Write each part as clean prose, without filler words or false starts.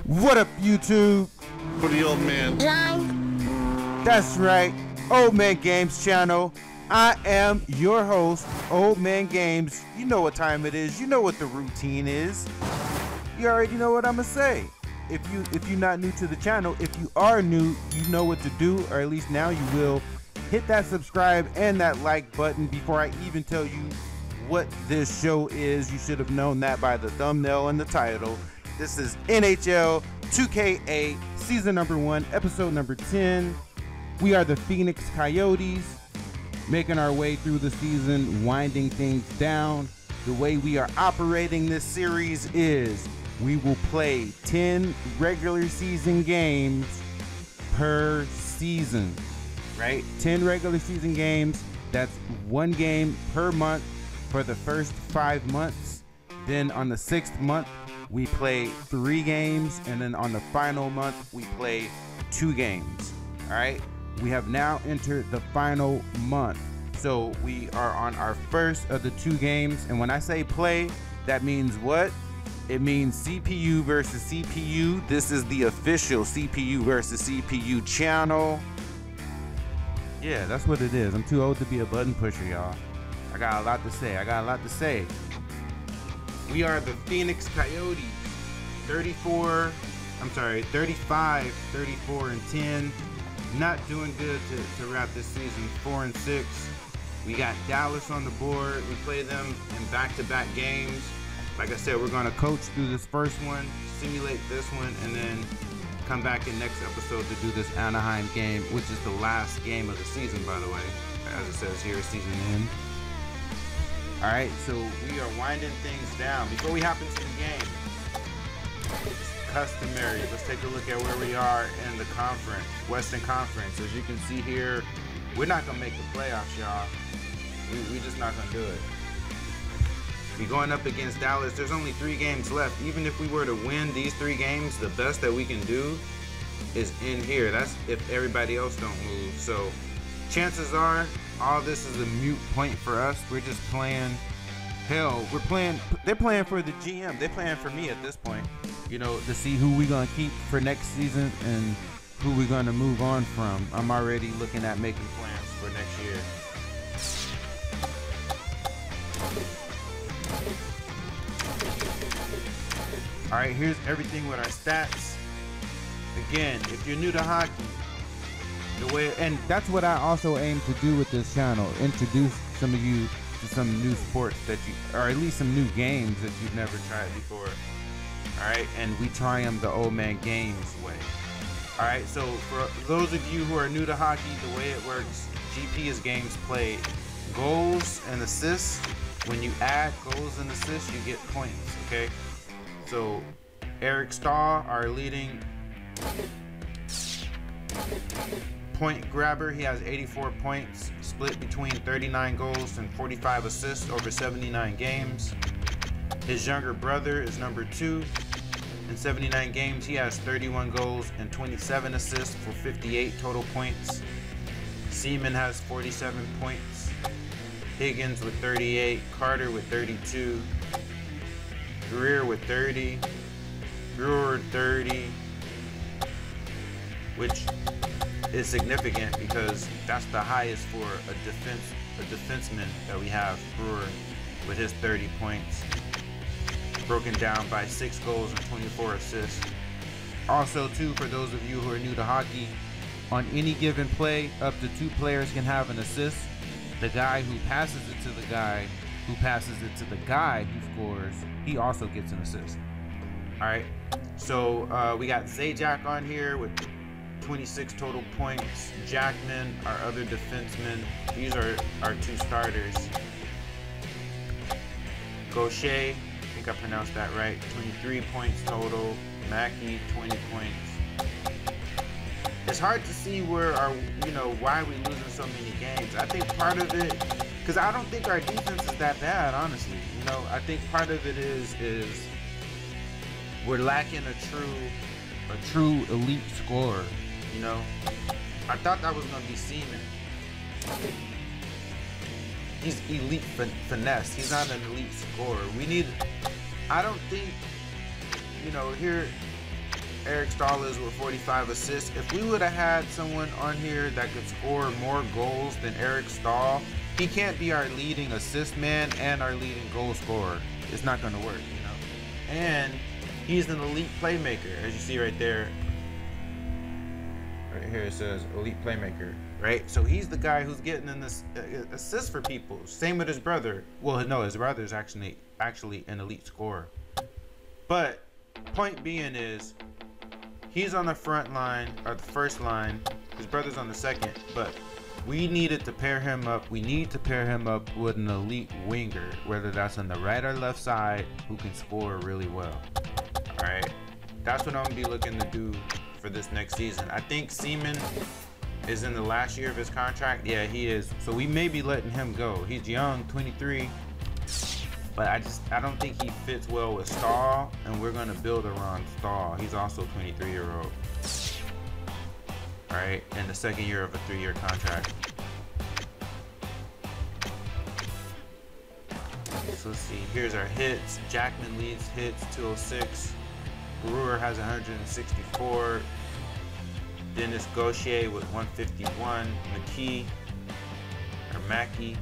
What up, YouTube? For the old man. That's right, Ole Man Games channel. I am your host, Ole Man Games. You know what time it is. You know what the routine is. You already know what I'm gonna say. If you're not new to the channel, if you are new, you know what to do, or at least now you will. Hit that subscribe and that like button. Before I even tell you what this show is, you should have known that by the thumbnail and the title. This is NHL 2K8, season number 1, episode number 10. We are the Phoenix Coyotes, making our way through the season, winding things down. The way we are operating this series is we will play 10 regular season games per season, right? 10 regular season games. That's one game per month for the first 5 months. Then on the 6th month, we play 3 games, and then on the final month we play 2 games. All right, we have now entered the final month, so we are on our first of the 2 games. And when I say play, that means what? It means CPU versus CPU. This is the official CPU versus CPU channel. Yeah, that's what it is. I'm too old to be a button pusher, y'all. I got a lot to say. We are the Phoenix Coyotes, 35, 34, and 10. Not doing good to wrap this season. 4 and 6. We got Dallas on the board. We play them in back-to-back games. Like I said, we're gonna coach through this first one, simulate this one, and then come back in next episode to do this Anaheim game, which is the last game of the season, by the way. As it says here, season end. All right, so we are winding things down. Before we hop into the game, it's customary. Let's take a look at where we are in the conference, Western Conference. As you can see here, we're not gonna make the playoffs, y'all. We just not gonna do it. We're going up against Dallas. There's only 3 games left. Even if we were to win these 3 games, the best that we can do is in here. That's if everybody else don't move. So chances are all this is a moot point for us. We're just playing. Hell, they're playing for the GM. They're playing for me at this point, you know, to see who we're gonna keep for next season and who we're gonna move on from. I'm already looking at making plans for next year. All right, here's everything with our stats. Again, if you're new to hockey, and that's what I also aim to do with this channel, introduce some of you to some new sports that or at least some new games that you've never tried before. All right, and we try them the Ole Man Games way. All right, so for those of you who are new to hockey, the way it works, GP is games played. Goals and assists, when you add goals and assists, you get points, okay? So Eric Stahl, our leading point grabber, he has 84 points, split between 39 goals and 45 assists over 79 games. His younger brother is number 2. In 79 games, he has 31 goals and 27 assists for 58 total points. Seaman has 47 points. Higgins with 38. Carter with 32. Greer with 30. Brewer 30. Which is significant because that's the highest for a defenseman that we have. Brewer with his 30 points, broken down by 6 goals and 24 assists. Also too, for those of you who are new to hockey, on any given play, up to 2 players can have an assist. The guy who passes it to the guy who passes it to the guy who scores, he also gets an assist. All right, so we got Zajac on here with 26 total points. Jackman, our other defenseman, these are our 2 starters. Gaucher, I think I pronounced that right, 23 points total. Mackey, 20 points. It's hard to see where why we losing so many games. I think part of it, because I don't think our defense is that bad, honestly. You know, I think part of it is we're lacking a true elite scorer. You know, I thought that was gonna be Seaman. He's elite finesse. He's not an elite scorer. I don't think, here Eric Stahl is with 45 assists. If we would have had someone on here that could score more goals than Eric Stahl, he can't be our leading assist man and our leading goal scorer. It's not going to work, you know. And he's an elite playmaker, as you see right there. Right here it says elite playmaker, right? So he's the guy who's getting in this assist for people. Same with his brother. Well, no, his brother is actually an elite scorer. But point being is, he's on the front line, or the first line. His brother's on the second, but we needed to pair him up. We need to pair him up with an elite winger, whether that's on the right or left side, who can score really well. All right, that's what I'm gonna be looking to do for this next season. I think Seaman is in the last year of his contract. Yeah, he is. So we may be letting him go. He's young, 23, but I don't think he fits well with Stahl, and we're gonna build around Stahl. He's also a 23-year-old. All right, in the second year of a 3-year contract. So let's see, here's our hits. Jackman leads hits, 206. Brewer has 164. Dennis Gaucher with 151. Mackey,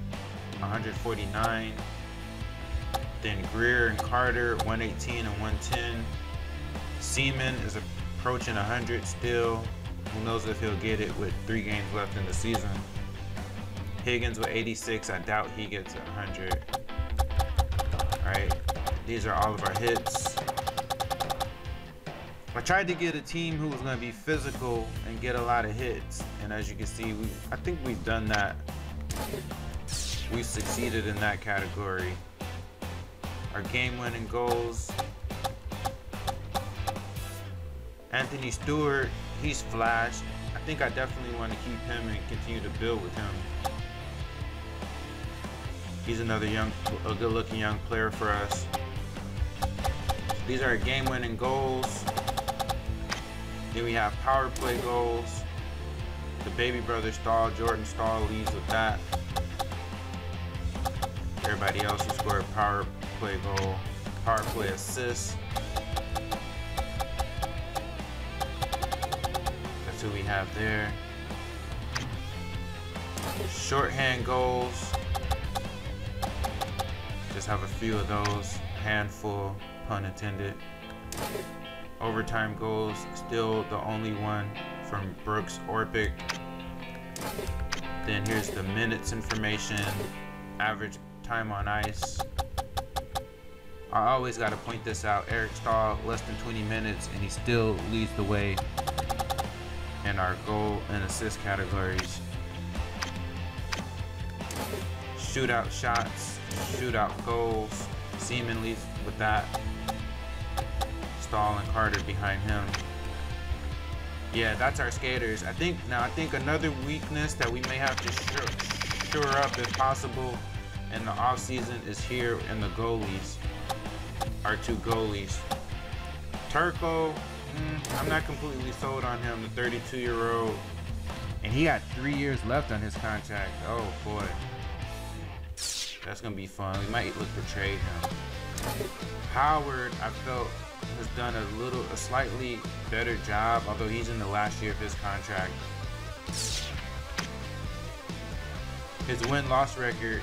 149. Then Greer and Carter, 118 and 110. Seaman is approaching 100 still. Who knows if he'll get it with 3 games left in the season. Higgins with 86. I doubt he gets 100. All right, these are all of our hits. I tried to get a team who was going to be physical and get a lot of hits, and as you can see, I think we've done that. We've succeeded in that category. Our game-winning goals. Anthony Stewart, he's flashed. I think I definitely want to keep him and continue to build with him. He's another a good-looking young player for us. These are our game-winning goals. Then we have power play goals. The baby brother Stahl, Jordan Stahl, leads with that. Everybody else who scored a power play goal, power play assist. That's who we have there. Shorthand goals. Just have a few of those. Handful, pun intended. Overtime goals, still the only one from Brooks Orpik. Then here's the minutes information, average time on ice. I always got to point this out. Eric Stahl, less than 20 minutes, and he still leads the way in our goal and assist categories. Shootout shots, shootout goals. Seaman leads with that. Stahl and Carter behind him. Yeah, that's our skaters. I think another weakness that we may have to shore up if possible in the off season is here in the goalies. Our 2 goalies. Turco, I'm not completely sold on him, the 32-year-old. And he got 3 years left on his contract. Oh boy. That's gonna be fun. We might look to trade him. Howard, I felt, has done a slightly better job, although he's in the last year of his contract. His win-loss record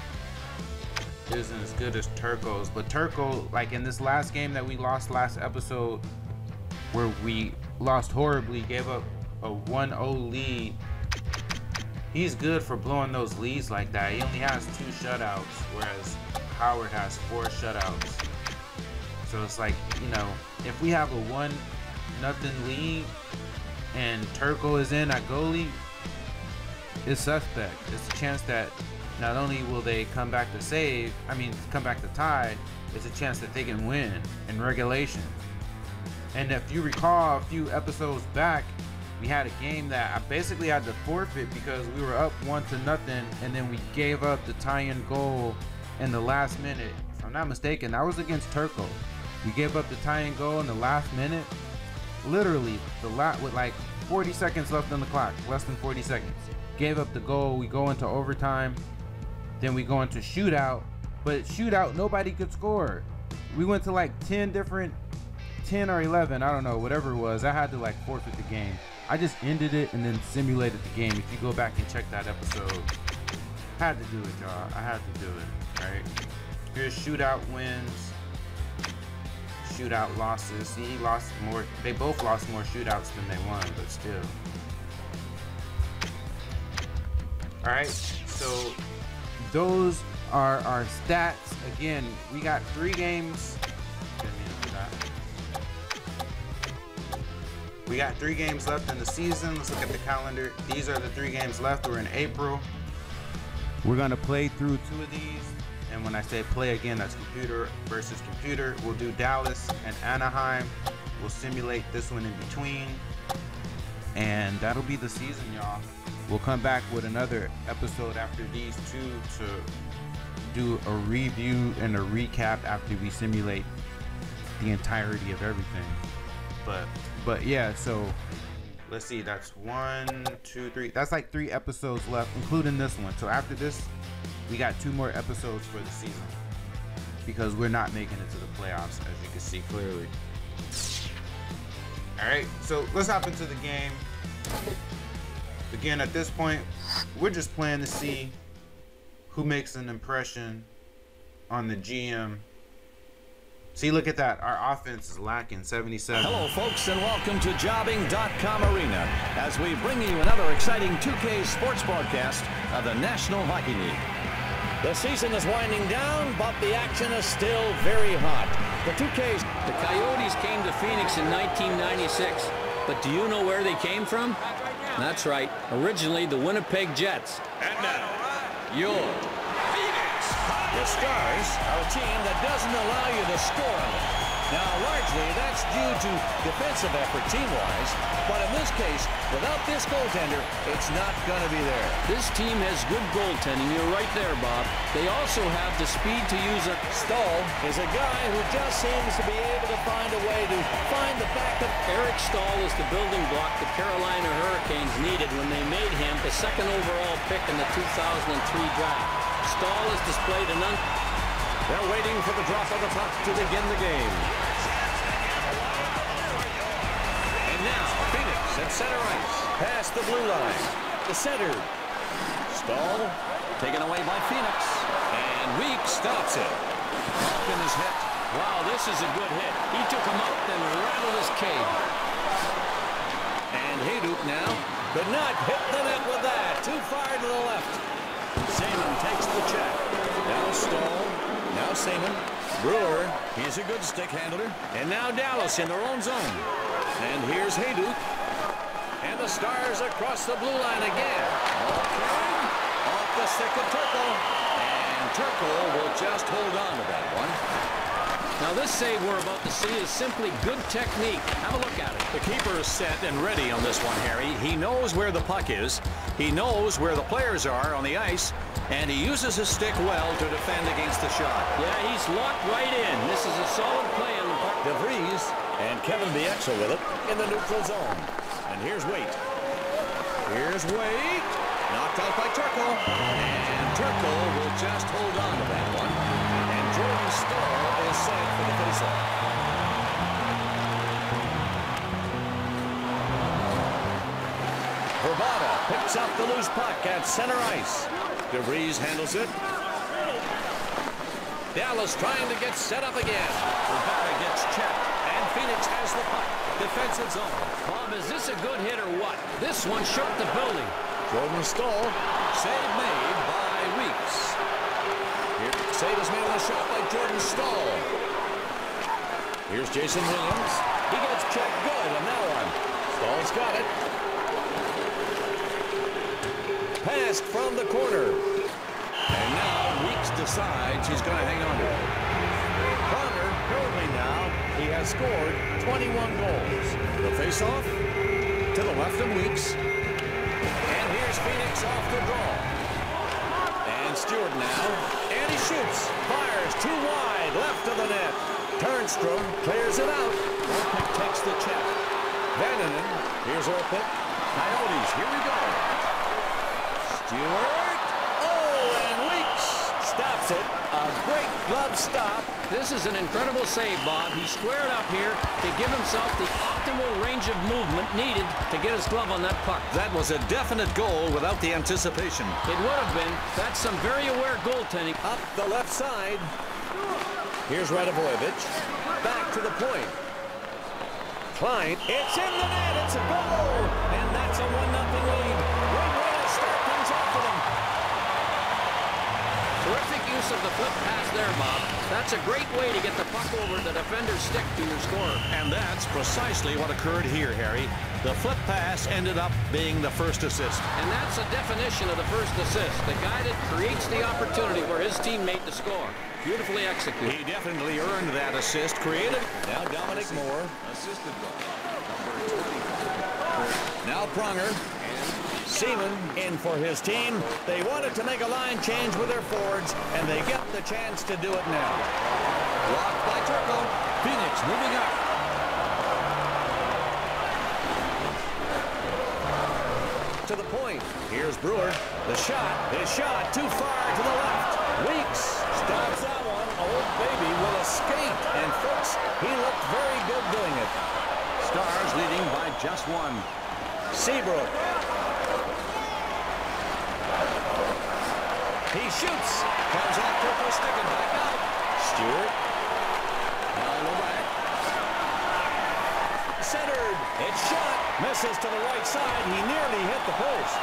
isn't as good as Turco's, but Turco, like in this last game that we lost last episode, where we lost horribly, gave up a 1-0 lead. He's good for blowing those leads like that. He only has 2 shutouts, whereas Howard has 4 shutouts. So it's like, you know, if we have a 1-0 lead and Turco is in at goalie, it's suspect. It's a chance that not only will they come back to tie, it's a chance that they can win in regulation. And if you recall a few episodes back, we had a game that I basically had to forfeit because we were up 1-0, and then we gave up the tie-in goal in the last minute. If I'm not mistaken, that was against Turco. We gave up the tie-in goal in the last minute. Literally, with like 40 seconds left on the clock, less than 40 seconds. Gave up the goal, we go into overtime, then we go into shootout, but shootout, nobody could score. We went to like 10 different 10 or 11, I don't know, whatever it was. I had to like forfeit the game. I just ended it and then simulated the game. If you go back and check that episode, had to do it, y'all. I had to do it, right? Here's shootout wins, shootout losses. See, he lost more. They both lost more shootouts than they won, but still. All right, so those are our stats. Again, we got 3 games. We got 3 games left in the season. Let's look at the calendar. These are the 3 games left. We're in April. We're gonna play through 2 of these. And when I say play again, that's computer versus computer. We'll do Dallas and Anaheim. We'll simulate this one in between. And that'll be the season, y'all. We'll come back with another episode after these 2 to do a review and a recap after we simulate the entirety of everything. But yeah, so let's see, that's 1, 2, 3. That's like 3 episodes left, including this one. So after this, we got 2 more episodes for the season because we're not making it to the playoffs, as you can see clearly. All right, so let's hop into the game. Again, at this point, we're just playing to see who makes an impression on the GM. See, look at that. Our offense is lacking 77. Hello, folks, and welcome to Jobbing.com Arena as we bring you another exciting 2K sports broadcast of the National Hockey League. The season is winding down, but the action is still very hot. The Coyotes came to Phoenix in 1996, but do you know where they came from? That's right, originally the Winnipeg Jets. And now, your Phoenix. The Stars are a team that doesn't allow you to score on them. Now, largely, that's due to defensive effort team-wise, but in this case, without this goaltender, it's not going to be there. This team has good goaltending. You're right there, Bob. They also have the speed to use it. Stahl is a guy who just seems to be able to find a way to find the backup. Eric Stahl is the building block the Carolina Hurricanes needed when they made him the 2nd overall pick in the 2003 draft. Stahl has displayed an They're waiting for the drop of the puck to begin the game. And now, Phoenix at center ice. Past the blue line. The center. Stahl taken away by Phoenix. And Weeks stops it. Malkin is hit. Wow, this is a good hit. He took him out and rattled his cage. And Hayduk now could not hit the net with that. Too far to the left. Seaman takes the check. Now Stahl. Now Seaman. Brewer. He's a good stick handler. And now Dallas in their own zone. And here's Hayduk. And the Stars across the blue line again. Okay. Off the stick of Turkle. And Turkle will just hold on to that one. Now this save we're about to see is simply good technique. Have a look at it. The keeper is set and ready on this one, Harry. He knows where the puck is. He knows where the players are on the ice. And he uses his stick well to defend against the shot. Yeah, he's locked right in. This is a solid play on the puck. DeVries and Kevin Bieksa with it in the neutral zone. And here's Waite. Here's Waite. Knocked out by Turkle. And Turkle will just hold on to that one. And Jordan Stahl is set for the faceoff. Verbata picks up the loose puck at center ice. DeVries handles it. Dallas trying to get set up again. Verbata gets checked. And Phoenix has the puck. Defensive zone. Bob, is this a good hit or what? This one shook the building. Jordan Stahl. Save made by Weeks. Here, save is made on a shot by Jordan Stahl. Here's Jason Williams. He gets checked good on that one. Stahl's got it. Passed from the corner. And now Weeks decides he's going to hang on to it. Connor, currently now, he has scored 21 goals. The face-off to the left of Weeks. And here's Phoenix off the draw. And Stewart now. And he shoots. Fires too wide. Left of the net. Turnstrom clears it out. Orpik takes the check. Vannanen. Here's Orpik. Coyotes. Here we go. Stewart. Oh, and Weeks stops it. A great glove stop. This is an incredible save, Bob. He squared up here to give himself the optimal range of movement needed to get his glove on that puck. That was a definite goal without the anticipation. It would have been. That's some very aware goaltending. Up the left side. Here's Radivojevich. Back to the point. Klein. It's in the net. It's a goal. And that's a 1-0 lead. Great way to start things off for them. Terrific use of the flip pass there, Bob. That's a great way to get the puck over the defender's stick to your scorer. And that's precisely what occurred here, Harry. The flip pass ended up being the first assist. And that's a definition of the first assist. The guy that creates the opportunity for his teammate to score. Beautifully executed. He definitely earned that assist. Created. Now Dominic Moore. Assisted by Now Pronger. Seaman in for his team. They wanted to make a line change with their forwards, and they get the chance to do it now. Blocked by Turco. Phoenix moving up. To the point. Here's Brewer. The shot. His shot too far to the left. Weeks stops that one. Old Baby will escape. And folks, he looked very good doing it. Stars leading by just one. Seabrook. He shoots. Comes off Turco stick and back out. Stewart. Now back. Centered. It's shot. Misses to the right side. He nearly hit the post.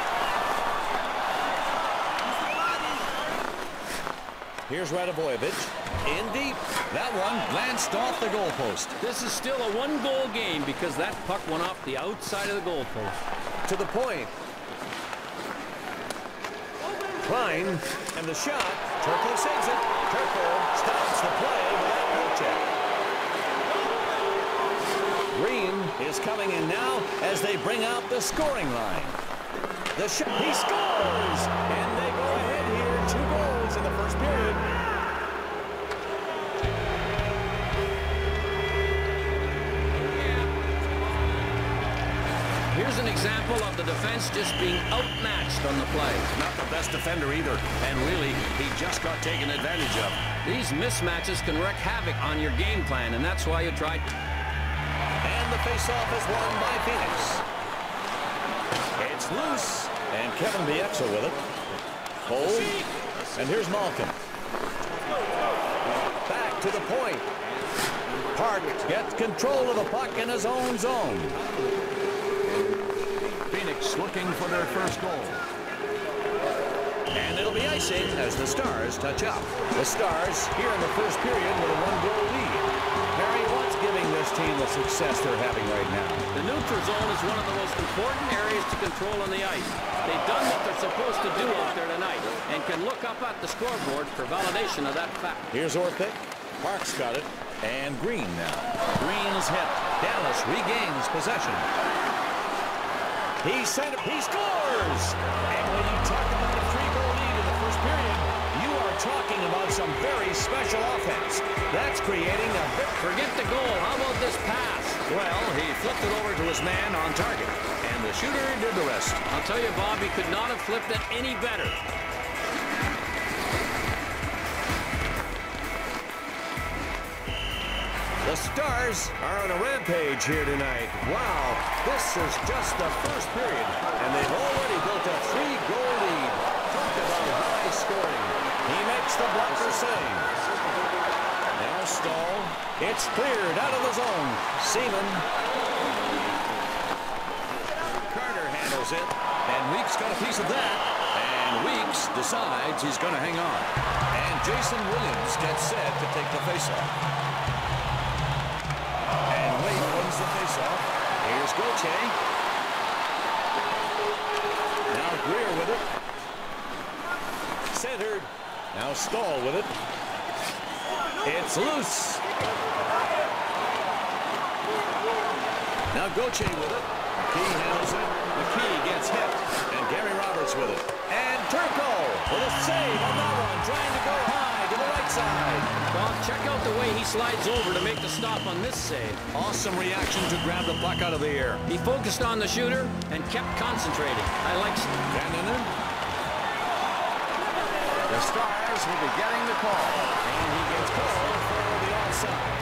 Here's Radivojevich. In deep. That one glanced off the goalpost. This is still a one-goal game because that puck went off the outside of the goalpost. To the point. Klein, and the shot. Turco saves it. Turco stops the play without no check. Green is coming in now as they bring out the scoring line. The shot. He scores! And they go ahead here. 2 goals in the first period. Here's an example of the defense just being outmatched on the play. Not the best defender either. And really, he just got taken advantage of. These mismatches can wreak havoc on your game plan, and that's why you try. And the faceoff is won by Phoenix. It's loose. And Kevin Bieksa with it. Hold. And here's Malkin. Back to the point. Park gets control of the puck in his own zone. Phoenix looking for their first goal. And it'll be icing as the Stars touch up. The Stars here in the first period with a 1-goal lead. Harry, what's giving this team the success they're having right now? The neutral zone is one of the most important areas to control on the ice. They've done what they're supposed to do out there tonight and can look up at the scoreboard for validation of that fact. Here's Orpik. Park's got it. And Green now. Green is hit. Dallas regains possession. He sent it. He scores! And when you talk about a 3-goal lead in the first period, you are talking about some very special offense. That's creating a bit. Forget the goal. How about this pass? Well, he flipped it over to his man on target. And the shooter did the rest. I'll tell you, Bob, he could not have flipped it any better. The Stars are on a rampage here tonight. Wow, this is just the first period, and they've already built a 3-goal lead. Talk about high scoring. He makes the blocker save. Now Stahl. It's cleared out of the zone. Seaman. Carter handles it, and Weeks got a piece of that. And Weeks decides he's going to hang on. And Jason Williams gets set to take the faceoff. The face-off. Here's Gauthier. Now Greer with it. Centered. Now Stahl with it. It's loose. Now Gauthier with it. McKee handles it. McKee gets hit. And Gary Roberts with it. And Turco with a save on that one. Trying to go high to the right side. Bob, check out the way he slides over to make the stop on this save. Awesome reaction to grab the puck out of the air. He focused on the shooter and kept concentrating. I like Vannanen. The Stars will be getting the call. And he gets called for the onside.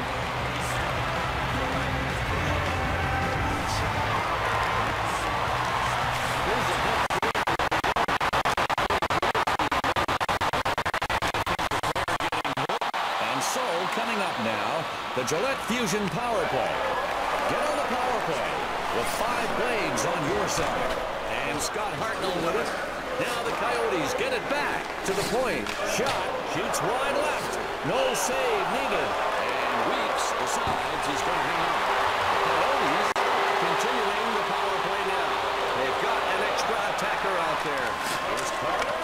And so, coming up now, the Gillette Fusion Power Play. Get on the power play with 5 blades on your side. And Scott Hartnell with it. Now the Coyotes get it back to the point. Shot. Shoots wide left. No save needed. And Weeks decides he's going to hang on. Coyotes continuing the power play now. They've got an extra attacker out there. Here's Carter.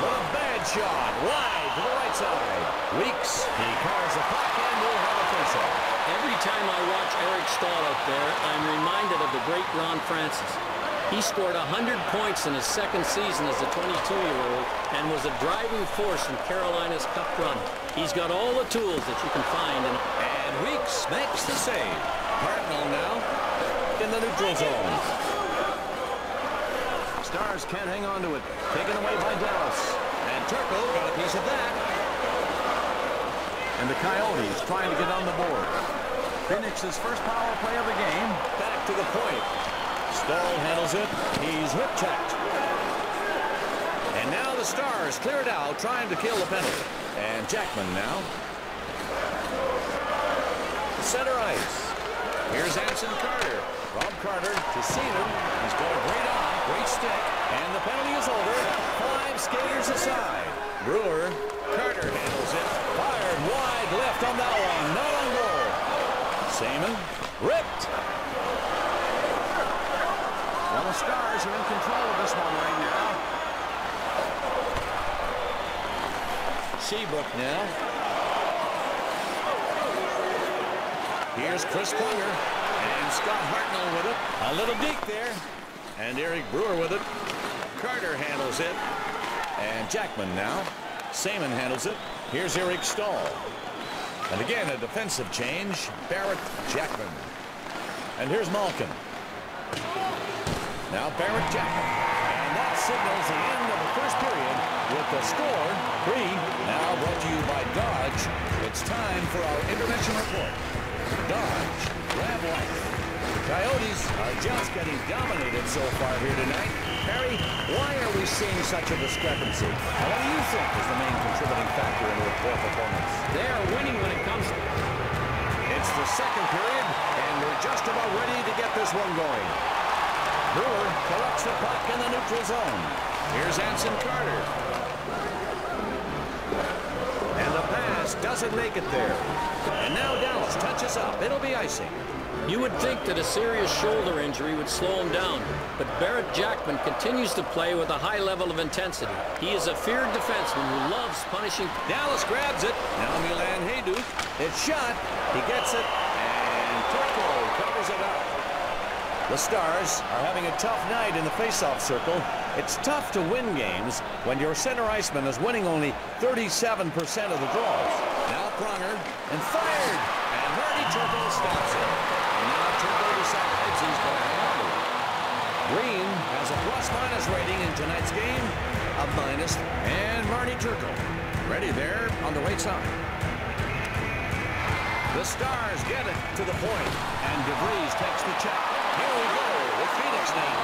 What a bad shot. Wide to the right side. Weeks. He carves the puck and will have a face-off. Every time I watch Eric Stahl out there, I'm reminded of the great Ron Francis. He scored 100 points in his second season as a 22-year-old and was a driving force in Carolina's Cup run. He's got all the tools that you can find. And Weeks makes the save. Hartnell now in the neutral zone. Stars can't hang on to it. Taken away by Dallas. And Turco got a piece of that. And the Coyotes trying to get on the board. Phoenix's first power play of the game. Back to the point. Stahl handles it. He's hip-checked. And now the Stars clear it out, trying to kill the penalty. And Jackman now. Center ice. Here's Anson Carter. Rob Carter to Seaman. He's got a great eye, great stick. And the penalty is over. 5 skaters aside. Brewer. Carter handles it. Fired wide left on that one. Not on goal. Seaman. Ripped. Well, the Stars are in control of this one right now. Seabrook now. Here's Chris Pronger. And Scott Hartnell with it. A little deep there. And Eric Brewer with it. Carter handles it. And Jackman now. Seaman handles it. Here's Eric Stahl. And again, a defensive change. Barrett Jackman. And here's Malkin. Now Barrett Jackman. And that signals the end of the first period with the score 3. Now brought to you by Dodge. It's time for our intermission report. Dodge. Grab life. The Coyotes are just getting dominated so far here tonight. Perry, why are we seeing such a discrepancy? And what do you think is the main contributing factor in their poor performance? They are winning when it comes to... It's the second period, and we're just about ready to get this one going. Brewer collects the puck in the neutral zone. Here's Anson Carter. And the pass doesn't make it there. And now Dallas touches up. It'll be icing. You would think that a serious shoulder injury would slow him down, but Barrett Jackman continues to play with a high level of intensity. He is a feared defenseman who loves punishing. Dallas grabs it. Now Milan Hajduk. It's shot. He gets it. And Turco covers it up. The Stars are having a tough night in the faceoff circle. It's tough to win games when your center iceman is winning only 37% of the draws. Now Pronger and fired. And Marty Turco stops it. And now Turco decides he's going to hang on to it. Green has a plus-minus rating in tonight's game of minus. And Marty Turco ready there on the right side. The Stars get it to the point. And DeVries takes the check. Here we go with Phoenix now.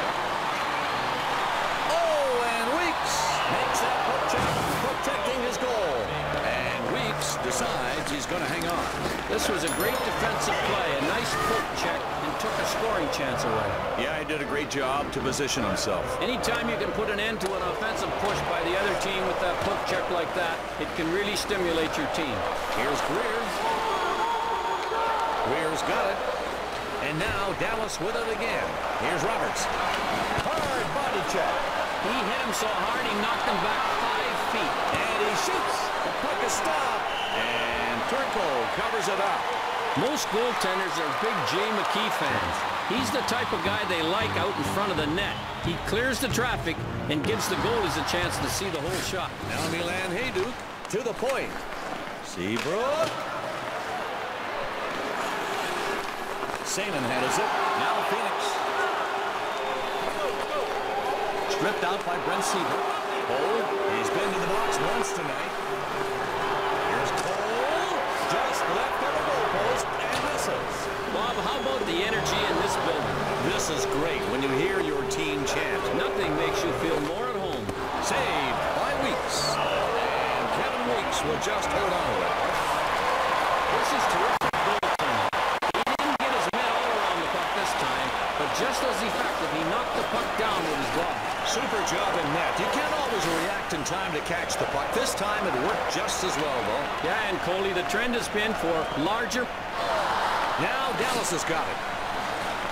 Oh, and Weeks makes that hook check, protecting his goal. And Weeks decides he's going to hang on. This was a great defensive play, a nice poke check, and took a scoring chance away. Yeah, he did a great job to position himself. Anytime you can put an end to an offensive push by the other team with that poke check like that, it can really stimulate your team. Here's Greer. Greer's got it. And now Dallas with it again. Here's Roberts. Hard body check. He hit him so hard he knocked him back 5 feet. And he shoots. The puck is stopped. And Turco covers it up. Most goaltenders are big Jay McKee fans. He's the type of guy they like out in front of the net. He clears the traffic and gives the goalies a chance to see the whole shot. Now Milan Hajduk to the point. Seabrook. Seaman handles it. Now Phoenix. Stripped out by Brent Seabrook. Cole, he's been to the box once tonight. Here's Cole, just left of the goalpost and misses. Bob, how about the energy in this building? This is great when you hear your team chant. Nothing makes you feel more at home. Saved by Weeks. And Kevin Weeks will just hold on to it. This is terrific goaltending. He didn't get his net all around the puck this time, but just as effective, he knocked the puck down with his glove. Super job in net. You can't always react in time to catch the puck. This time it worked just as well, though. Yeah, and Coley, the trend has been for larger. Now Dallas has got it.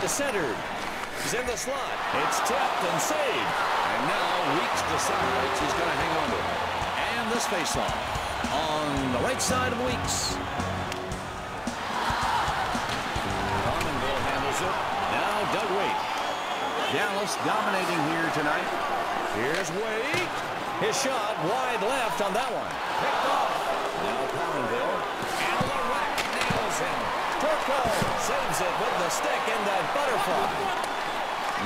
Centered. He's in the slot. It's tipped and saved. And now Weeks decides he's going to hang on to it. And this face-off on the right side of Weeks. Commonville handles it. Now Doug Waite. Dallas dominating here tonight. Here's Waite. His shot wide left on that one. Picked off. Now Commonville. And the rack nails him. Turco saves it with the stick in that butterfly.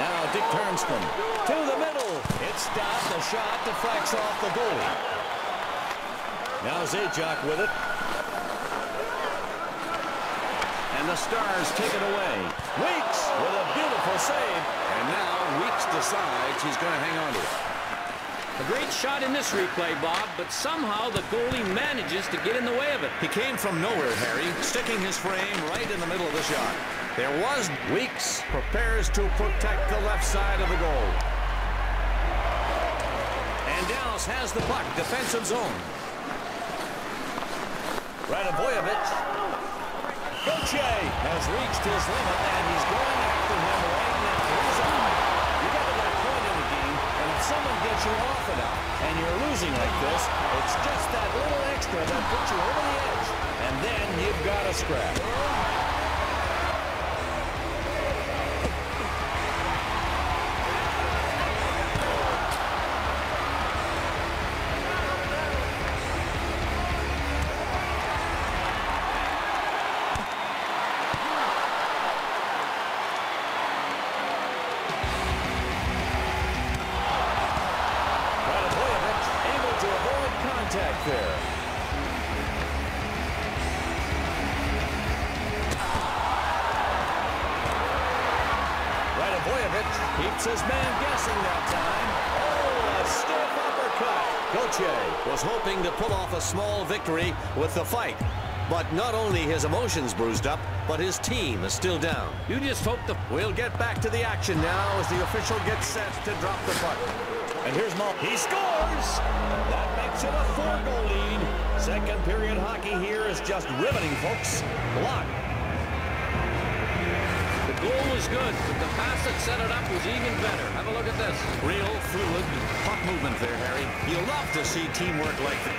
Now Dick Turnstrom to the middle. It's stopped. The shot deflects off the goalie. Now Zajac with it. And the Stars take it away. Weeks with a beautiful save. And now Weeks decides he's going to hang on to it. A great shot in this replay, Bob, but somehow the goalie manages to get in the way of it. He came from nowhere, Harry, sticking his frame right in the middle of the shot. There was Weeks prepares to protect the left side of the goal. And Dallas has the puck, defensive zone. Radovojevic. Gauthier has reached his limit, and he's going after him right now. He's on. You got to that point in the game, and if someone gets you off enough, and you're losing like this, it's just that little extra that puts you over the edge. And then you've got to scrap. There. Radovojevic keeps his man guessing that time. Oh, a stiff uppercut. Gauthier was hoping to pull off a small victory with the fight. But not only his emotions bruised up, but his team is still down. You just hope the... We'll get back to the action now as the official gets set to drop the puck. And here's Mo. He scores! That makes it a 4-goal lead. Second period hockey here is just riveting, folks. Block. The goal was good, but the pass that set it up was even better. Have a look at this. Real fluid puck movement there, Harry. You love to see teamwork like that.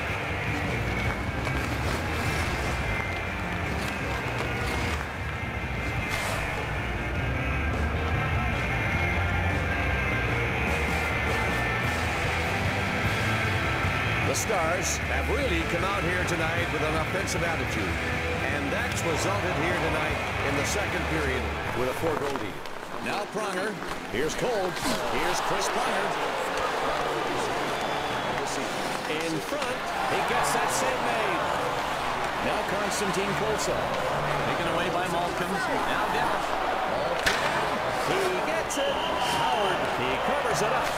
The Stars have really come out here tonight with an offensive attitude. And that's resulted here tonight in the second period with a 4-goal lead. Now Pronger. Here's Cole. Here's Chris Pronger. In front. He gets that save made. Now Konstantin Koltsov. Taken away by Malkin. Now Dallas. Malkin. He gets it. Howard. He covers it up.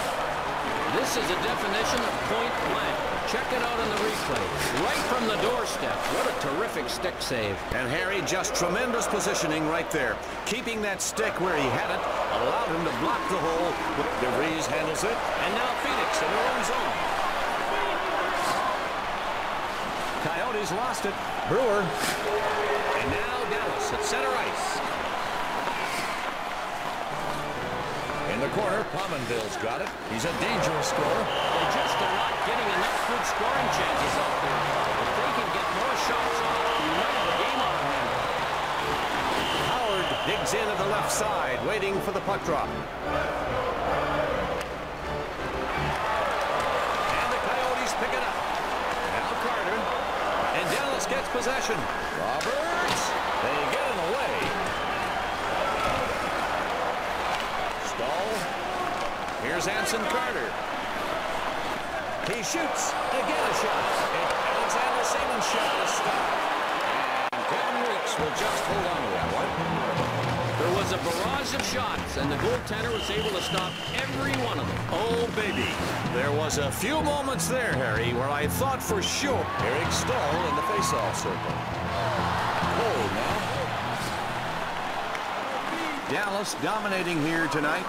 This is a definition of point blank. Check it out on the replay. Right from the doorstep. What a terrific stick save. And Harry, just tremendous positioning right there. Keeping that stick where he had it allowed him to block the hole. DeVries handles it. And now Phoenix in their own zone. Coyotes lost it. Brewer. And now Dallas at center ice. In the corner, Pominville's got it. He's a dangerous scorer. They just are not getting enough good scoring chances out there. If they can get more shots off, you might have a game on him. Howard digs in at the left side, waiting for the puck drop. And the Coyotes pick it up. Now Carter. And Dallas gets possession. Roberts. They get in the way. Here's Anson Carter. He shoots. Again a shot. It counts, and the Seaman shot is stopped. And Kevin Weeks will just hold on to that one. There was a barrage of shots, and the goaltender was able to stop every one of them. Oh, baby. There was a few moments there, Harry, where I thought for sure. Eric Stahl in the face-off circle. Cold now. Dallas dominating here tonight.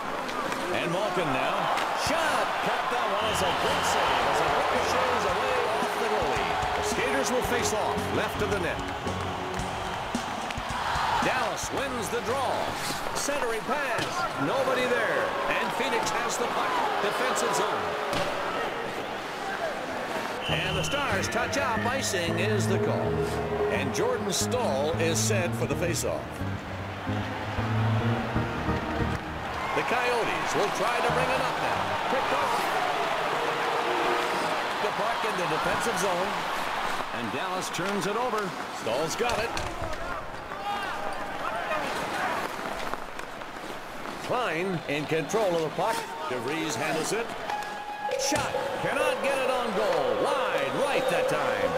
And Malkin now. Shot! Capped that one as a great save as it ricochets away off the goalie. The skaters will face off left of the net. Dallas wins the draw. Centering pass. Nobody there. And Phoenix has the puck. Defensive zone. And the Stars touch up. Icing is the call. And Jordan Stahl is set for the faceoff. The Coyotes will try to bring it up now. Picked off. The puck in the defensive zone. And Dallas turns it over. Stahl's got it. Klein in control of the puck. DeVries handles it. Shot. Cannot get it on goal. Wide right that time.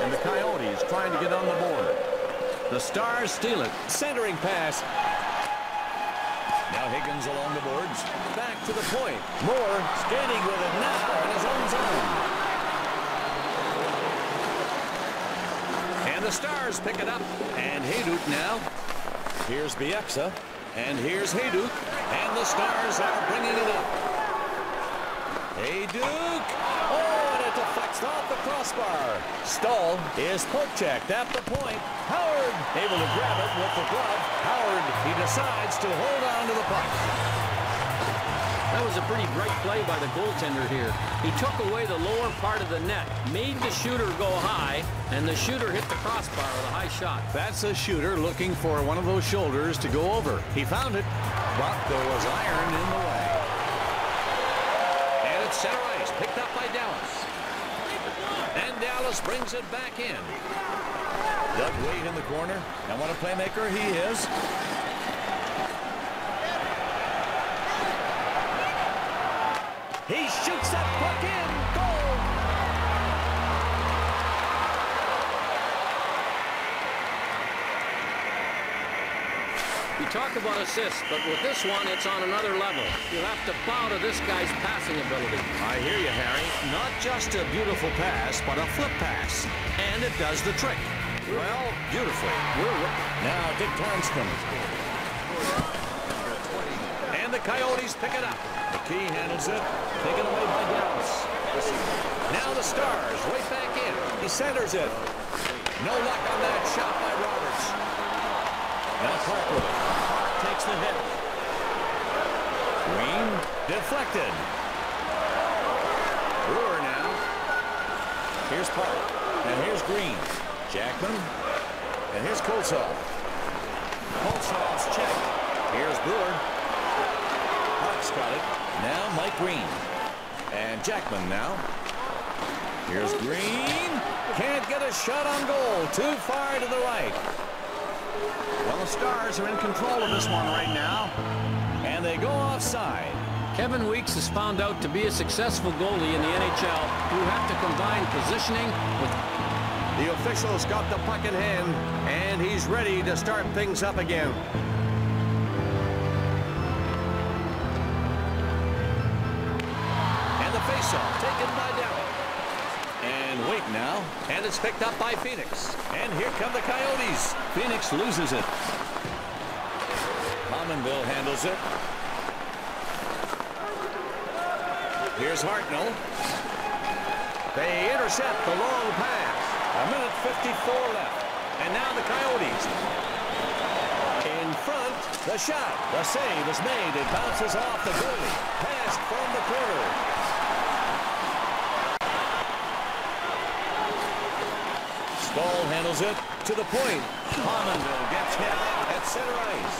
And the Coyotes trying to get on the board. The Stars steal it. Centering pass. Now Higgins along the boards. Back to the point. Moore skating with it now in his own zone. And the Stars pick it up. And Hayduk now. Here's Bieksa. And here's Hayduk. And the Stars are bringing it up. Hayduk. Oh, and it deflects off the crossbar. Stahl is poke-checked at the point. Howard able to grab it with the glove. Howard, he decides to hold on to the puck. That was a pretty bright play by the goaltender here. He took away the lower part of the net, made the shooter go high, and the shooter hit the crossbar with a high shot. That's a shooter looking for one of those shoulders to go over. He found it, but there was iron in the way. And it's center ice, picked up by Dallas. And Dallas brings it back in. Doug Wade in the corner, and what a playmaker he is. He shoots that puck in. Goal! We talk about assists, but with this one, it's on another level. You'll have to bow to this guy's passing ability. I hear you, Harry. Not just a beautiful pass, but a flip pass. And it does the trick. Well, beautifully. Now, Dick Tarnstrom. And the Coyotes pick it up. McKee handles it. Taken away by Dallas. Now the Stars right back in. He centers it. No luck on that shot by Roberts. Now Clark with it. Takes the hit. Green deflected. Brewer now. Here's Park. And here's Green. Jackman. And here's Koltsov. Koltsov's check. Here's Brewer. Park's got it. Now Mike Green. And Jackman now. Here's Green. Can't get a shot on goal. Too far to the right. Well, the Stars are in control of this one right now. And they go offside. Kevin Weeks has found out to be a successful goalie in the NHL. You have to combine positioning with... The official's got the puck in hand, and he's ready to start things up again. And the faceoff taken by Dallas. And wait now, and it's picked up by Phoenix. And here come the Coyotes. Phoenix loses it. Pominville handles it. Here's Hartnell. They intercept the long pass. A minute 54 left. And now the Coyotes. In front, the shot. The save is made. It bounces off the goalie. Passed from the corner. Stahl handles it to the point. Pominville gets hit at center ice.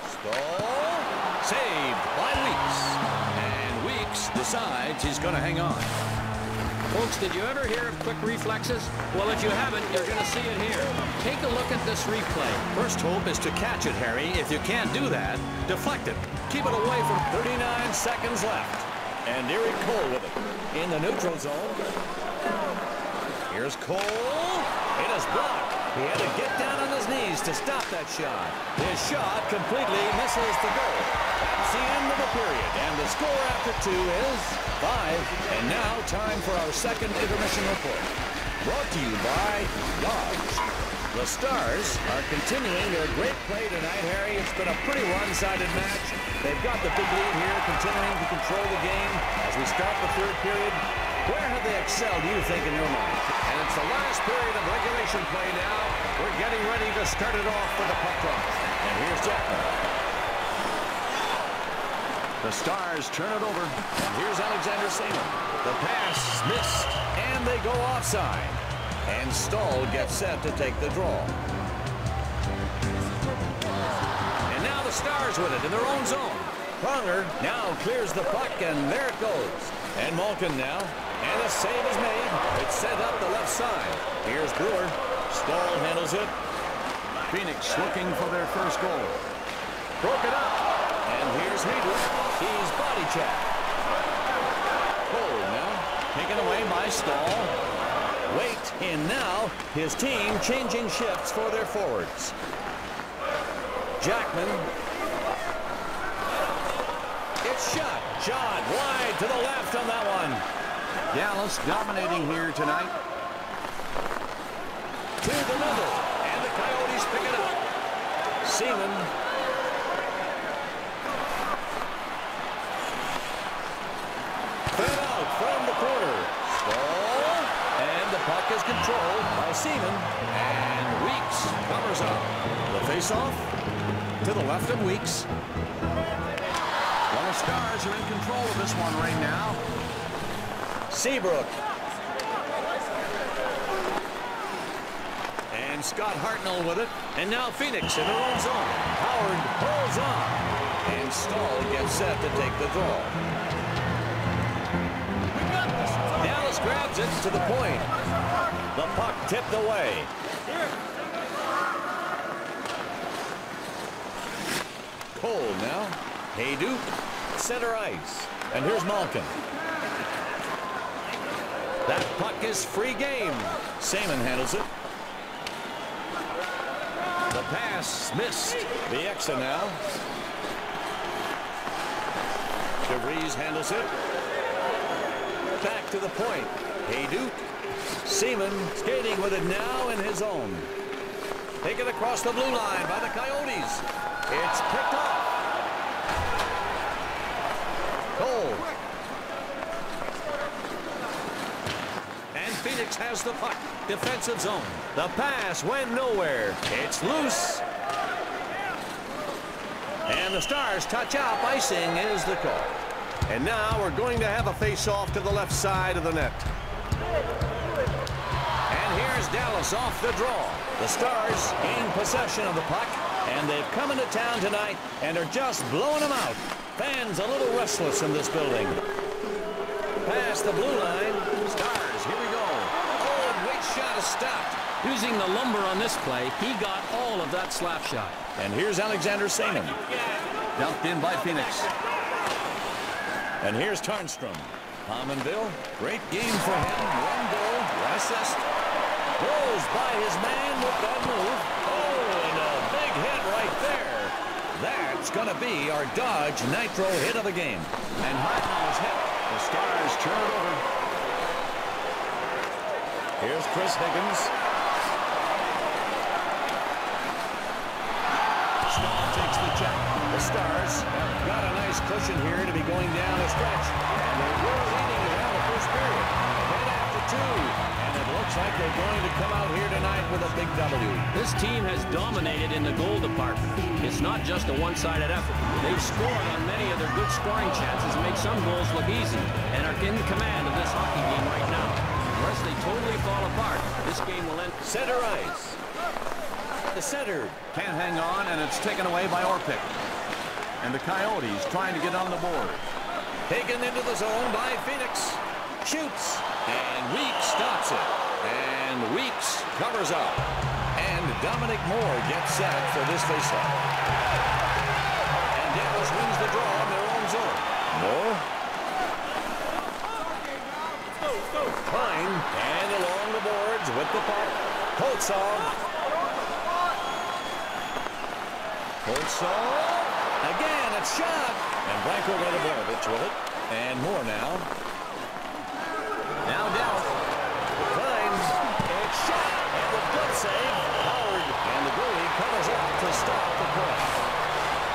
Stahl saved by Weeks. And Weeks decides he's going to hang on. Folks, did you ever hear of quick reflexes? Well, if you haven't, you're going to see it here. Take a look at this replay. First hope is to catch it, Harry. If you can't do that, deflect it. Keep it away from 39 seconds left. And Eric Cole with it in the neutral zone. Here's Cole. It is blocked. He had to get down on his knees to stop that shot. His shot completely misses the goal. That's the end of the period. And the score after 2 is 5. And now time for our second intermission report. Brought to you by Dodge. The Stars are continuing their great play tonight, Harry. It's been a pretty one-sided match. They've got the big lead here, continuing to control the game as we start the third period. Where have they excelled, you think, in your mind? And it's the last period of regulation play now. We're getting ready to start it off for the puck drop. And here's Jackman. The Stars turn it over. And here's Alexander Seaman. The pass missed, and they go offside. And Stahl gets set to take the draw. And now the Stars with it in their own zone. Pronger now clears the puck, and there it goes. And Malkin now. And a save is made. It's sent up the left side. Here's Brewer. Stahl handles it. Phoenix looking for their first goal. Broke it up. And here's Hayden. He's body checked. Cole now taken away by Stahl. Wait in now. His team changing shifts for their forwards. Jackman. It's shot. Shot wide to the left on that one. Dallas dominating here tonight. To the middle. And the Coyotes pick it up. Seaman. Fed out from the corner. Stahl. And the puck is controlled by Seaman. And Weeks covers up. The face-off to the left of Weeks. Well, the Stars are in control of this one right now. Seabrook. And Scott Hartnell with it. And now Phoenix in their own zone. Howard pulls on. And Stahl gets set to take the draw. Dallas grabs it to the point. The puck tipped away. Cole now. Haydu. Center ice. And here's Malkin. That puck is free game. Seaman handles it. The pass missed. The Exa now. DeVries handles it. Back to the point. Haydu. Seaman skating with it now in his own. Taken across the blue line by the Coyotes. It's picked off. Cole. And Phoenix has the puck. Defensive zone. The pass went nowhere. It's loose. And the Stars touch up. Icing is the call. And now we're going to have a face-off to the left side of the net. And here's Dallas off the draw. The Stars gain possession of the puck, and they've come into town tonight and are just blowing them out. Fans a little restless in this building. Past the blue line. Stars, here we go. Oh, and Wade's shot is stopped. Using the lumber on this play, he got all of that slap shot. And here's Alexander Seaman. Dumped in by Phoenix. And here's Tarnstrom. Pominville, great game for him. 1 goal, 1 assist. Goes by his man with that move. Oh, and a big hit right there. That's going to be our Dodge Nitro hit of the game. And Hartnell is hit. The Stars turn it over. Here's Chris Higgins. Stahl takes the check. The Stars have got a nice cushion here to be going down the stretch. And they were leading around the first period. Head after 2. And it looks like they're going to come out here tonight with a big W. This team has dominated in the goal department. It's not just a one-sided effort. They've scored on many of their good scoring chances and make some goals look easy and are in command of this hockey game right now. Unless they totally fall apart, this game will end. Center ice. The center can't hang on, and it's taken away by Orpik. And the Coyotes trying to get on the board. Taken into the zone by Phoenix. Shoots. And Weeks stops it. And Weeks covers up. And Dominic Moore gets set for this faceoff. And Dallas wins the draw in their own zone. Moore. the puck. Koltsov. Again, it's shot. And Branko Radivojevic with it. And more now. Now Dallas. Claims. It's shot. And the good save. Howard. And the goalie covers up to stop the play.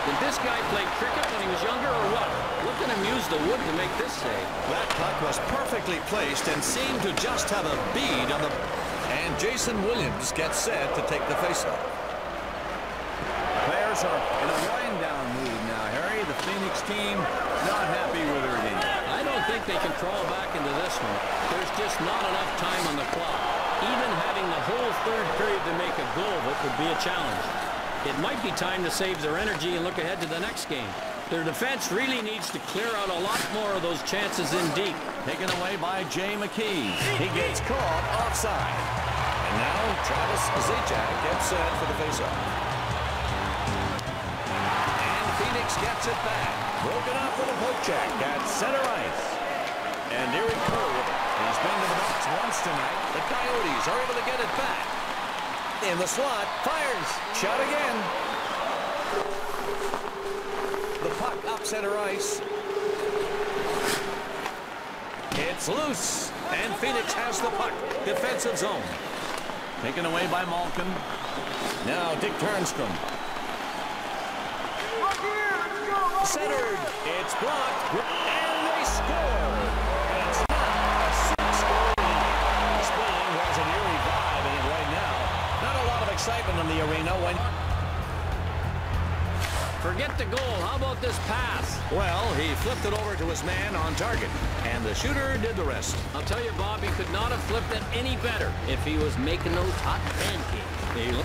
Did this guy play cricket when he was younger or what? Look at him use the wood to make this save. That puck was perfectly placed and seemed to just have a bead on the... And Jason Williams gets set to take the faceoff. Players are in a wind-down mood now, Harry. The Phoenix team not happy with their game. I don't think they can crawl back into this one. There's just not enough time on the clock. Even having the whole third period to make a goal of it would be a challenge. It might be time to save their energy and look ahead to the next game. Their defense really needs to clear out a lot more of those chances in deep. Taken away by Jay McKee. He gets caught offside. And now Travis Zajac gets set for the faceoff. And Phoenix gets it back. Broken up for the poke check at center ice. And Eric Cole, he's been to the box once tonight. The Coyotes are able to get it back. In the slot, fires, shot again. The puck up center ice. It's loose, and Phoenix has the puck. Defensive zone. Taken away by Malkin. Now Dick Turnstrom. Centered. It's blocked, and they score. It's not a six-goal lead. This building has an eerie vibe in it right now. Not a lot of excitement in the arena when... Forget the goal. How about this pass? Well, he flipped it over to his man on target, and the shooter did the rest. I'll tell you, Bob, he could not have flipped it any better if he was making those hot pancakes.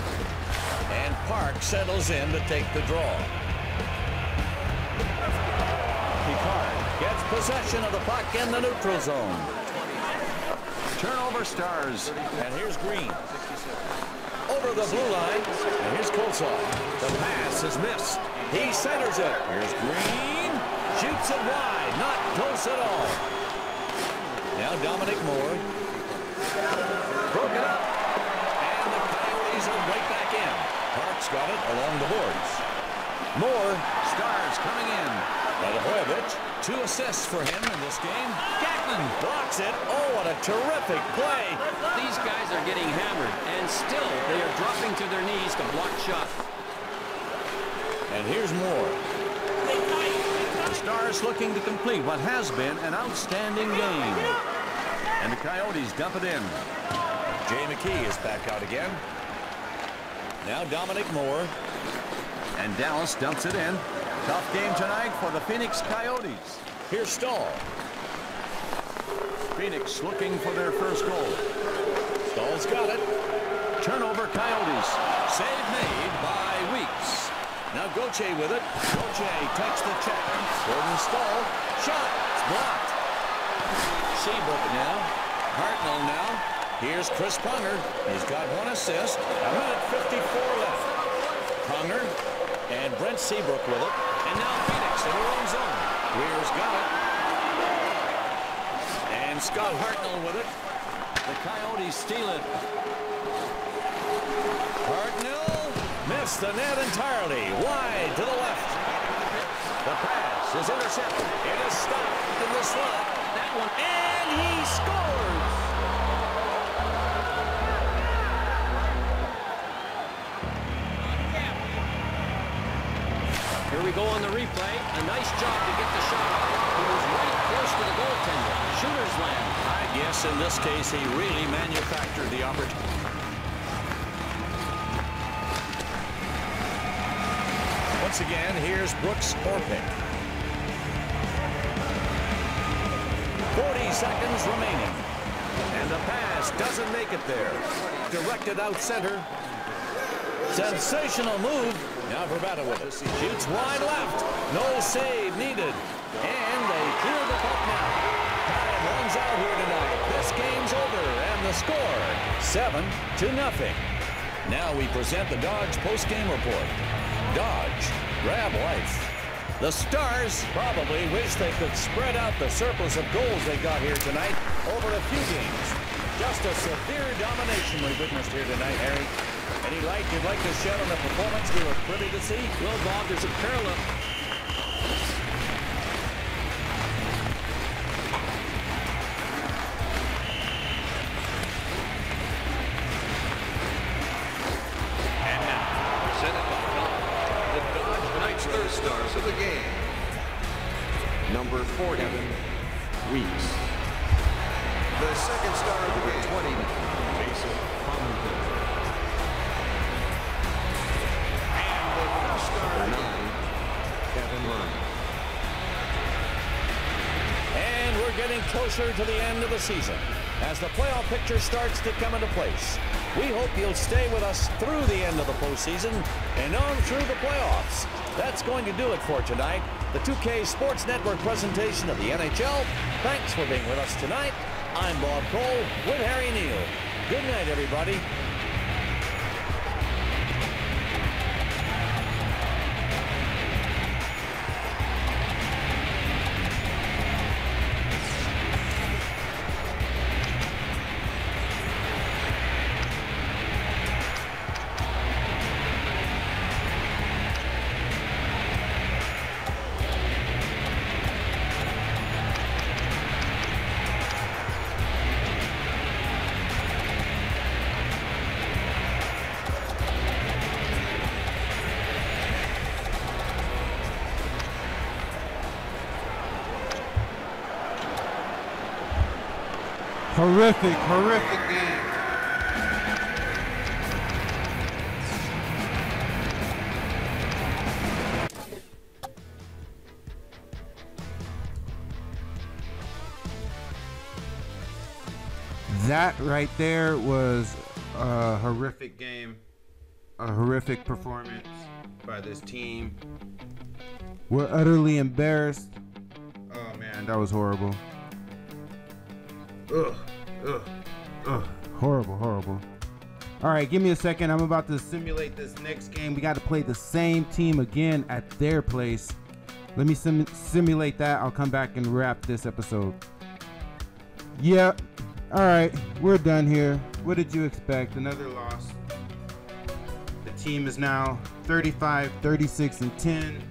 And Park settles in to take the draw. Picard gets possession of the puck in the neutral zone. Turnover Stars, and here's Green. Over the blue line, and here's Koltsov. The pass is missed. He centers it. Here's Green. Shoots it wide. Not close at all. Now Dominic Moore. Broken up. And the Coyotes are right back in. Park's got it along the boards. Moore. Stars coming in. Radivojevic. 2 assists for him in this game. Gatman blocks it. Oh, what a terrific play. These guys are getting hammered, and still they are dropping to their knees to block shots. And here's Moore. The Stars looking to complete what has been an outstanding game. And the Coyotes dump it in. Jay McKee is back out again. Now Dominic Moore. And Dallas dumps it in. Tough game tonight for the Phoenix Coyotes. Here's Stahl. Phoenix looking for their first goal. Stahl's got it. Turnover Coyotes. Save made by Weeks. Now Gauthier with it. Gauthier takes the check. Gordon Stahl. Shot. It's blocked. Seabrook now. Hartnell now. Here's Chris Pronger. He's got 1 assist. 1:54 left. Pronger and Brent Seabrook with it. And now Phoenix in their own zone. Weir's got it. And Scott Hartnell with it. The Coyotes steal it. Hartnell missed the net entirely. Wide to the left. The pass is intercepted. It is stopped in the slot. That one. And he scores. Here we go on the replay. A nice job to get the shot off. He was right close to the goaltender. Shooter's land. I guess in this case he really manufactured the opportunity. Once again, here's Brooks Orpik. 40 seconds remaining. And the pass doesn't make it there. Directed out center. Sensational move. Now Verbata with it. Shoots wide left. No save needed. And they clear the puck now. Time runs out here tonight. This game's over. And the score, 7-0. Now we present the Dodge post-game report. Dodge, grab life. The Stars probably wish they could spread out the surplus of goals they got here tonight over a few games. Just a severe domination we witnessed here tonight, Harry. Any light you'd like to shed on the performance we were privy to see? Well, Bob, there's a parallel. And now, presented by Nova, the Dodge Knights third stars of the game. Number 40, Weeks. The second star of the game. 20, Jason Palmer. And the first star of the game. 9, Kevin Lund. And we're getting closer to the end of the season as the playoff picture starts to come into place. We hope you'll stay with us through the end of the postseason and on through the playoffs. That's going to do it for tonight. The 2K Sports Network presentation of the NHL. Thanks for being with us tonight. I'm Bob Cole with Harry Neal. Good night, everybody. Horrific game. That right there was a horrific game, a horrific performance by this team. We're utterly embarrassed. Oh man, that was horrible. Ugh. Horrible. All right, give me a second. I'm about to simulate this next game. We got to play the same team again at their place. Let me simulate that. I'll come back and wrap this episode. Yep. All right, we're done here. What did you expect? Another loss. The team is now 35, 36, and 10,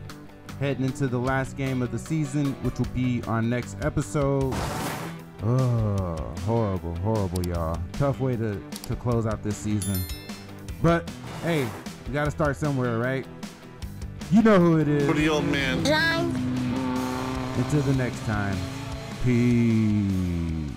heading into the last game of the season, which will be our next episode. Oh, horrible, y'all. Tough way to close out this season. But, hey, we got to start somewhere, right? You know who it is. For the old man. Until the next time. Peace.